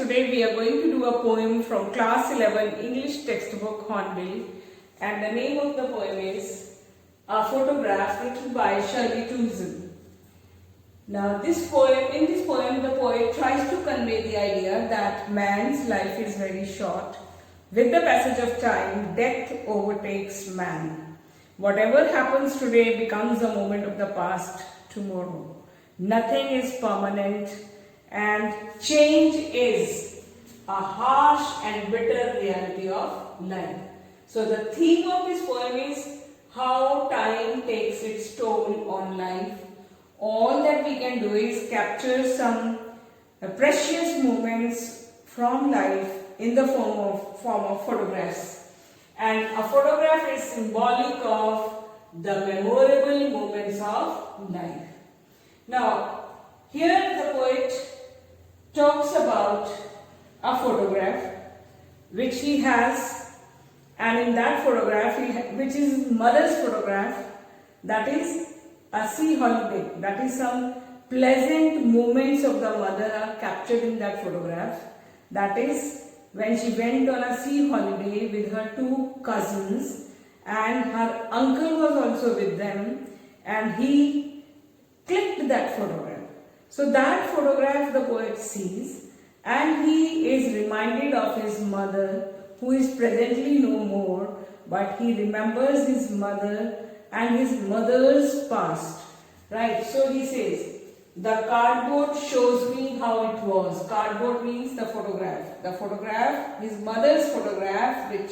today we are going to do a poem from class 11 English textbook Hornbill, and the name of the poem is A Photograph, written by Shirley Toulson. Now in this poem the poet tries to convey the idea that man's life is very short. With the passage of time, death overtakes man. Whatever happens today becomes a moment of the past tomorrow. Nothing is permanent, and change is a harsh and bitter reality of life. So the theme of this poem is how time takes its toll on life. All that we can do is capture some precious moments from life in the form of photographs. And a photograph is symbolic of the memorable moments of life. Now, here the poet talks about a photograph which he has, and in that photograph, which is his mother's photograph, that is a sea holiday. That is some pleasant moments of the mother are captured in that photograph. That is when she went on a sea holiday with her two cousins, and her uncle was also with them, and he clicked that photograph. So that photograph the poet sees, and he is reminded of his mother, who is presently no more, but he remembers his mother and his mother's past. Right, so he says, the cardboard shows me how it was. Cardboard means the photograph. The photograph, his mother's photograph, which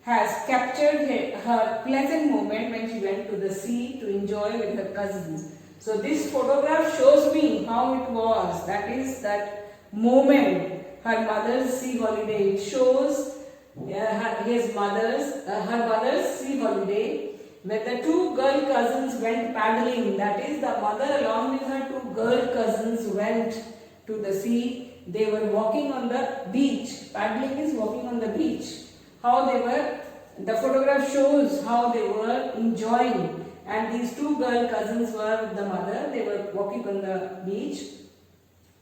has captured her pleasant moment when she went to the sea to enjoy with her cousins. So this photograph shows me how it was. That is that moment, her mother's sea holiday. It shows her mother's sea holiday, when the two girl cousins went paddling. That is, the mother along with her two girl cousins went to the sea. They were walking on the beach. Paddling is walking on the beach. The photograph shows how they were enjoying. And these two girl cousins were with the mother. They were walking on the beach,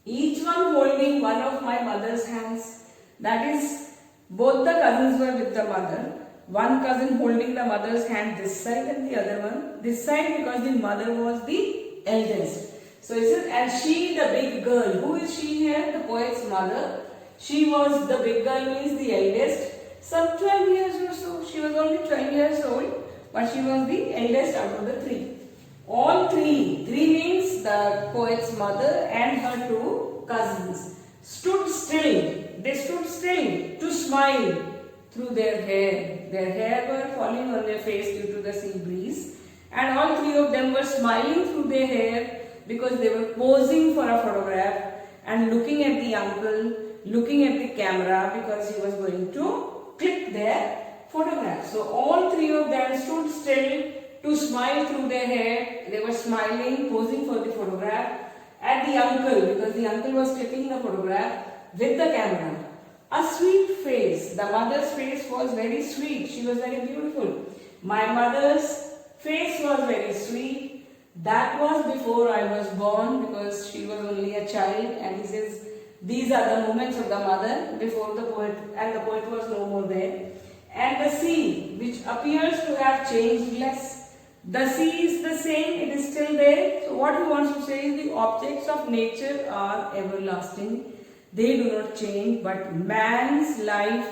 each one holding one of my mother's hands. That is, both the cousins were with the mother. One cousin holding the mother's hand this side and the other one this side, because the mother was the eldest. So it says, and she, the big girl. Who is she here? The poet's mother. She was, the big girl means the eldest. Some 12 years or so. She was only 12 years old, but she was the eldest out of the three. All three means the poet's mother and her two cousins, stood still. They stood still to smile through their hair. Their hair were falling on their face due to the sea breeze, and all three of them were smiling through their hair because they were posing for a photograph and looking at the uncle, looking at the camera, because he was going to click their photograph. So all three of them stood still to smile through their hair. They were smiling, posing for the photograph at the uncle, because the uncle was clicking the photograph with the camera. A sweet face. The mother's face was very sweet. She was very beautiful. My mother's face was very sweet. That was before I was born, because she was only a child. And he says, these are the moments of the mother before the poet, and the poet was no more there. And the sea, which appears to have changed less. The sea is the same, it is still there. So what he wants to say is, the objects of nature are everlasting. They do not change, but man's life,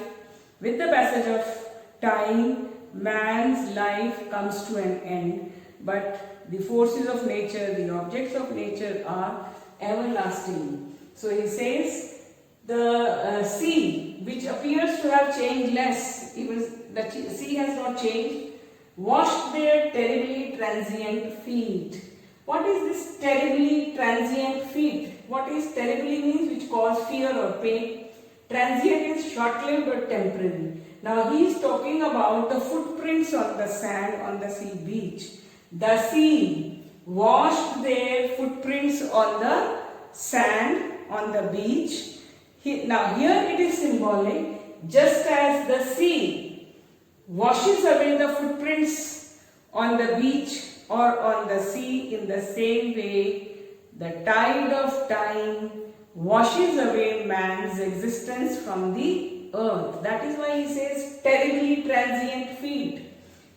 with the passage of time, man's life comes to an end. But the forces of nature, the objects of nature are everlasting. So he says, the sea, which appears to have changed less, the sea has not changed, washed their terribly transient feet. What is this terribly transient feet? What is terribly means which cause fear or pain. Transient is short-lived or temporary. Now he is talking about the footprints on the sand on the sea beach. The sea washed their footprints on the sand on the beach. Now here it is symbolic, just as the sea washes away the footprints on the beach or on the sea, in the same way the tide of time washes away man's existence from the earth. That is why he says terribly transient feet,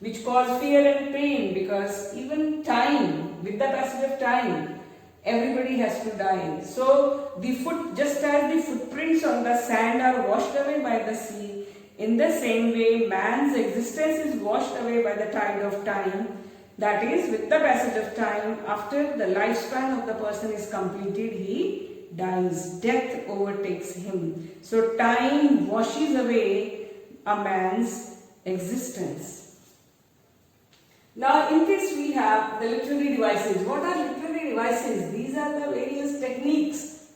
which cause fear and pain, because even time, with the passage of time, everybody has to die. So the just as the footprints on the sand are washed away by the sea, in the same way man's existence is washed away by the tide of time. That is, with the passage of time, after the lifespan of the person is completed, he dies. Death overtakes him. So time washes away a man's existence. Now in this we have the literary devices. What are literary devices? These are the various techniques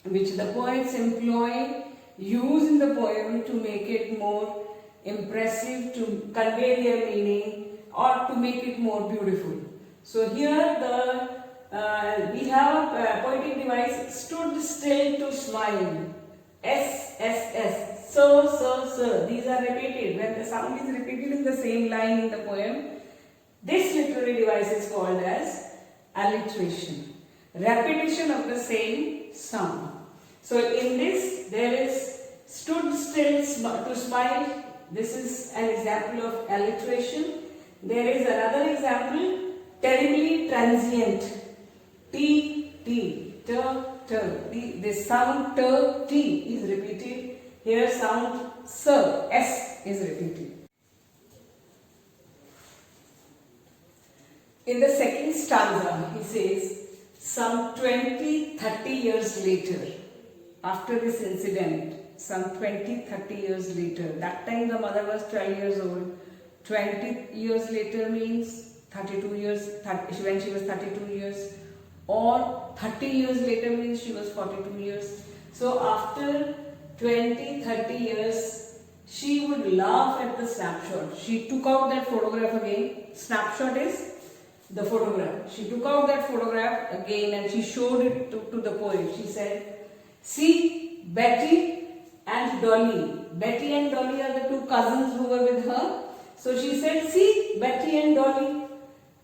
which the poets employ, use in the poem to make it more impressive, to convey their meaning, or to make it more beautiful. So here we have a poetic device, stood still to smile. S, S, S. So. These are repeated. When the sound is repeated in the same line in the poem, this literary device is called as alliteration. Repetition of the same sound. So in this there is stood still to smile. This is an example of alliteration. There is another example, terribly transient. T, T, T, T. This sound T, T is repeated. Here sound S is repeated. In the second stanza, he says, some 20-30 years later, after this incident, some 20-30 years later, that time the mother was 12 years old, 20 years later means 32 years, when she was 32 years, or 30 years later means she was 42 years. So after 20-30 years, she would laugh at the snapshot. She took out that photograph again. Snapshot is the photograph. She took out that photograph again and she showed it to the poet. She said, see Betty and Dolly. Betty and Dolly are the two cousins who were with her. So she said, see Betty and Dolly,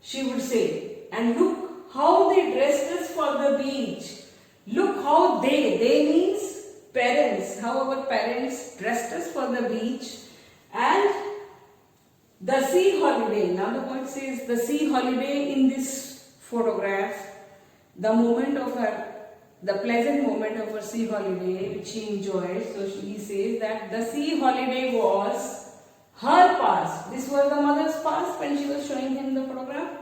she would say, and look how they dressed us for the beach. Look how they means parents, how our parents dressed us for the beach. And the sea holiday. Now the poet says the sea holiday in this photograph, the pleasant moment of her sea holiday which she enjoyed. So he says that the sea holiday was her past. This was the mother's past when she was showing him the photograph.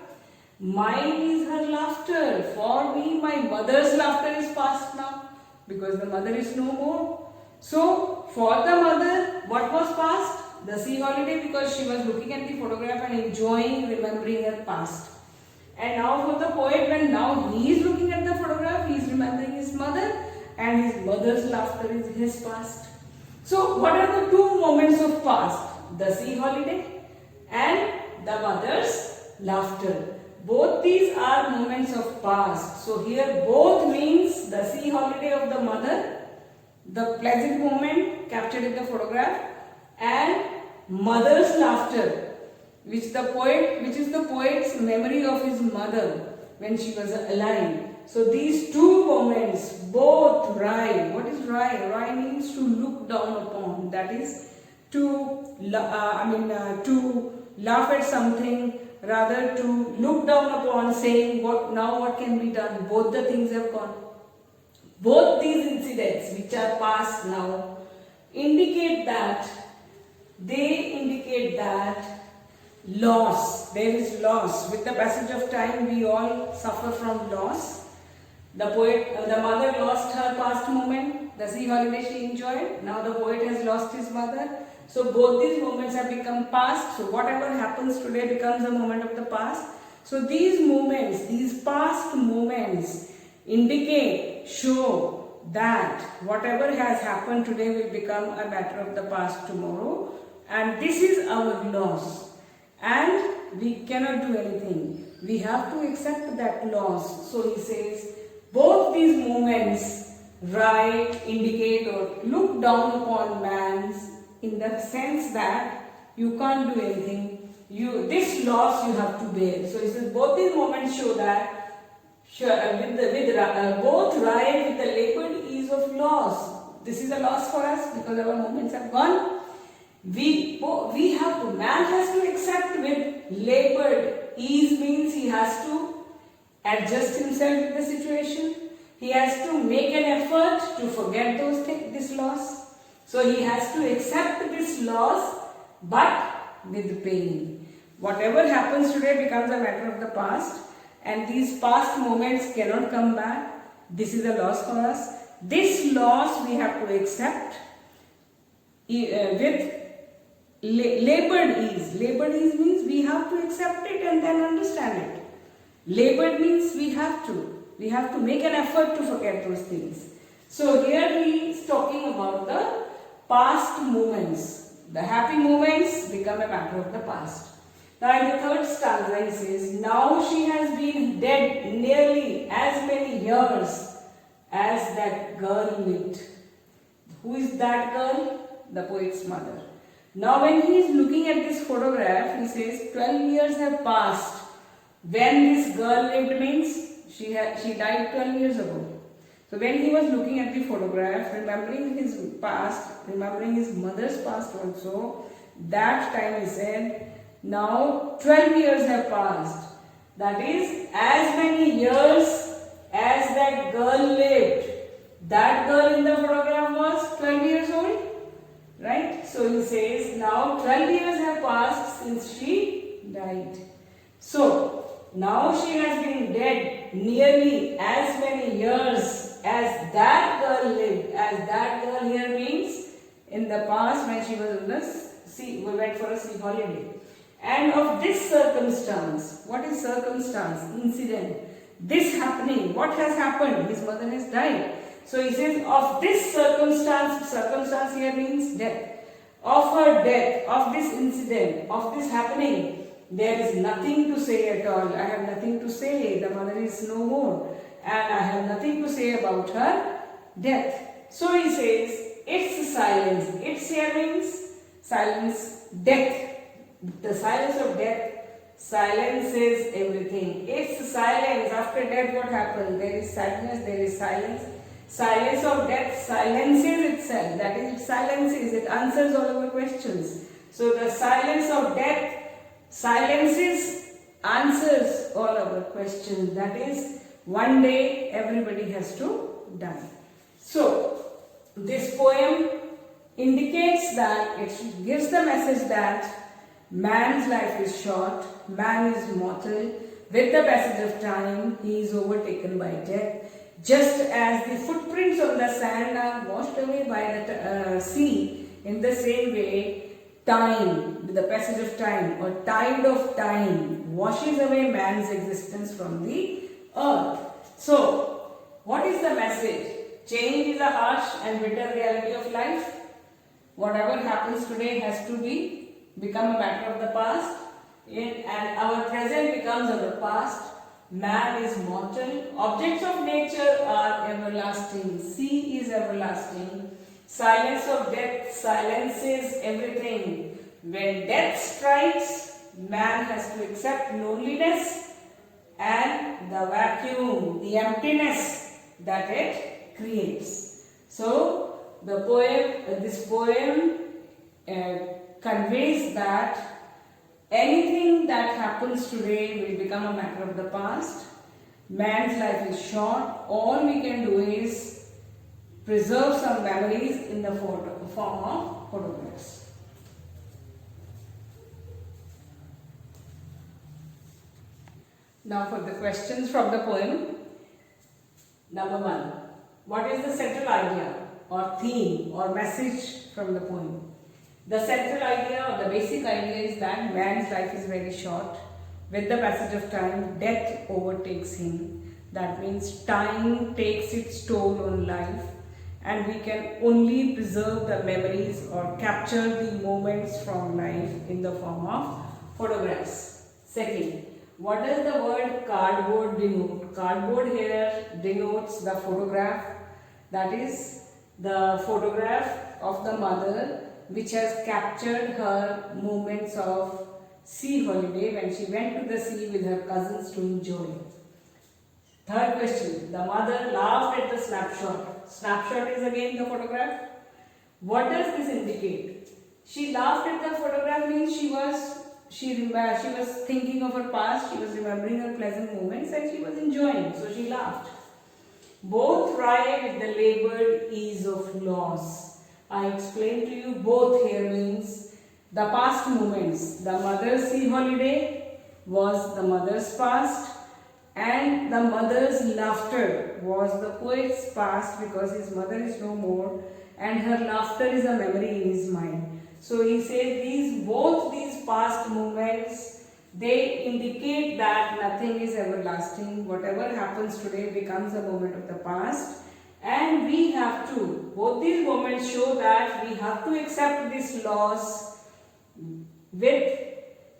Mine is her laughter. For me, my mother's laughter is past now because the mother is no more. So for the mother, what was past? The sea holiday, because she was looking at the photograph and enjoying, remembering her past. And now for the poet, when now he is looking at the photograph, he is remembering his mother, and his mother's laughter is his past. So what are the two moments of past? The sea holiday and the mother's laughter. Both these are moments of past. So here both means the sea holiday of the mother, the pleasant moment captured in the photograph, and mother's laughter, which is the poet's memory of his mother when she was alive. So these two moments both rhyme. What is rhyme? Rhyme means to look down upon. That is to laugh at something, rather to look down upon, saying what can be done. Both the things have gone. Both these incidents which are past now indicate that loss. There is loss. With the passage of time, we all suffer from loss. The mother lost her past moment. The sea holiday she enjoyed. Now the poet has lost his mother. So both these moments have become past. So whatever happens today becomes a moment of the past. So these moments, these past moments show that whatever has happened today will become a matter of the past tomorrow. And this is our loss. And we cannot do anything. We have to accept that loss. So he says, both these moments indicate or look down upon man's, in the sense that you can't do anything. This loss you have to bear. So he says both these moments show that Sure, both ride with the labored ease of loss. This is a loss for us because our moments have gone. Man has to accept with labored ease means he has to adjust himself with the situation. He has to make an effort to forget this loss. So he has to accept this loss, but with pain. Whatever happens today becomes a matter of the past, and these past moments cannot come back. This is a loss for us. This loss we have to accept with labored ease. Labored ease means we have to accept it and then understand it. Labored means we have to make an effort to forget those things. So here he is talking about the past moments. The happy moments become a matter of the past. Now in the third stanza he says, now she has been dead nearly as many years as that girl lived. Who is that girl? The poet's mother. Now when he is looking at this photograph, he says 12 years have passed. When this girl lived means she died 12 years ago. So when he was looking at the photograph, remembering his past, remembering his mother's past also, that time he said, now 12 years have passed. That is, as many years as that girl lived. That girl in the photograph was 12 years old. Right? So he says, now 12 years have passed since she died. So, now she has been dead nearly as many years as that girl lived. As that girl here means in the past when she was in the sea, we went for a sea holiday. And of this circumstance, what is circumstance? Incident. This happening, what has happened? His mother has died. So he says, of this circumstance here means death. Of her death, of this incident, of this happening, there is nothing to say at all. I have nothing to say. The mother is no more. And I have nothing to say about her death. So he says, it's silence. It's here means silence, death. The silence of death silences everything. It's silence. After death, what happens? There is sadness, there is silence. Silence of death silences itself. That is, it silences, it answers all our questions. So the silence of death silences, answers all our questions. That is, one day everybody has to die. So this poem indicates that, it gives the message that man's life is short, man is mortal. With the passage of time, he is overtaken by death. Just as the footprints on the sand are washed away by the sea, in the same way, time, with the passage of time or tide of time, washes away man's existence from the earth. So, what is the message? Change is a harsh and bitter reality of life. Whatever happens today has to become a matter of the past, and our present becomes our past. Man is mortal. Objects of nature are everlasting. Sea is everlasting. Silence of death silences everything. When death strikes, man has to accept loneliness and the vacuum, the emptiness that it creates. So, this poem conveys that anything that happens today will become a matter of the past. Man's life is short. All we can do is preserve some memories in the form of photographs. Now for the questions from the poem. Number 1. What is the central idea or theme or message from the poem? The central idea or the basic idea is that man's life is very short. With the passage of time, death overtakes him. That means time takes its toll on life, and we can only preserve the memories or capture the moments from life in the form of photographs. Second, what does the word cardboard denote? Cardboard here denotes the photograph. That is the photograph of the mother which has captured her moments of sea holiday when she went to the sea with her cousins to enjoy. Third question. The mother laughed at the snapshot. Snapshot is again the photograph. What does this indicate? She laughed at the photograph means she was thinking of her past, she was remembering her pleasant moments and she was enjoying. So she laughed. Both rhyme with the labored ease of loss. I explained to you both here means the past moments. The mother's sea holiday was the mother's past and the mother's laughter was the poet's past because his mother is no more and her laughter is a memory in his mind. So he says both these past moments, they indicate that nothing is everlasting. Whatever happens today becomes a moment of the past and we have to, both these moments show that we have to accept this loss with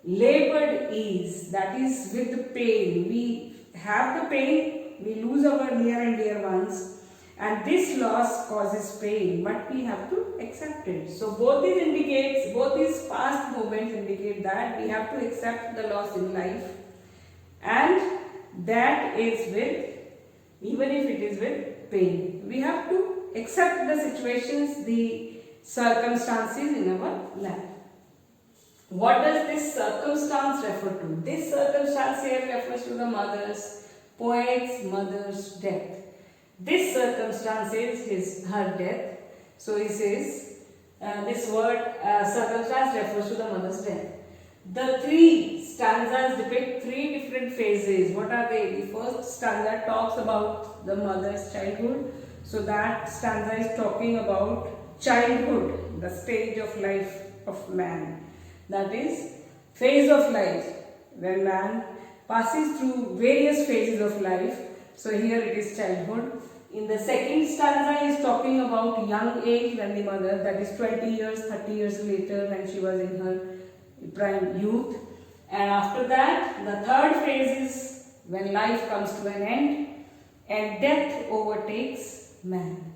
labored ease, that is with the pain. We have the pain, we lose our near and dear ones and this loss causes pain, but we have to accept it. So both these past moments indicate that we have to accept the loss in life and that is with, even if it is with pain. We have to accept the situations, the circumstances in our life. What does this circumstance refer to? This circumstance here refers to the poet's mother's death. This circumstance is her death. So he says, this word circumstance refers to the mother's death. The three stanzas depict three different phases. What are they? The first stanza talks about the mother's childhood. So that stanza is talking about childhood, the stage of life of man. That is phase of life when man passes through various phases of life. So here it is childhood. In the second stanza is talking about young age when the mother, that is 20 years, 30 years later when she was in her prime youth. And after that, the third phase is when life comes to an end and death overtakes man.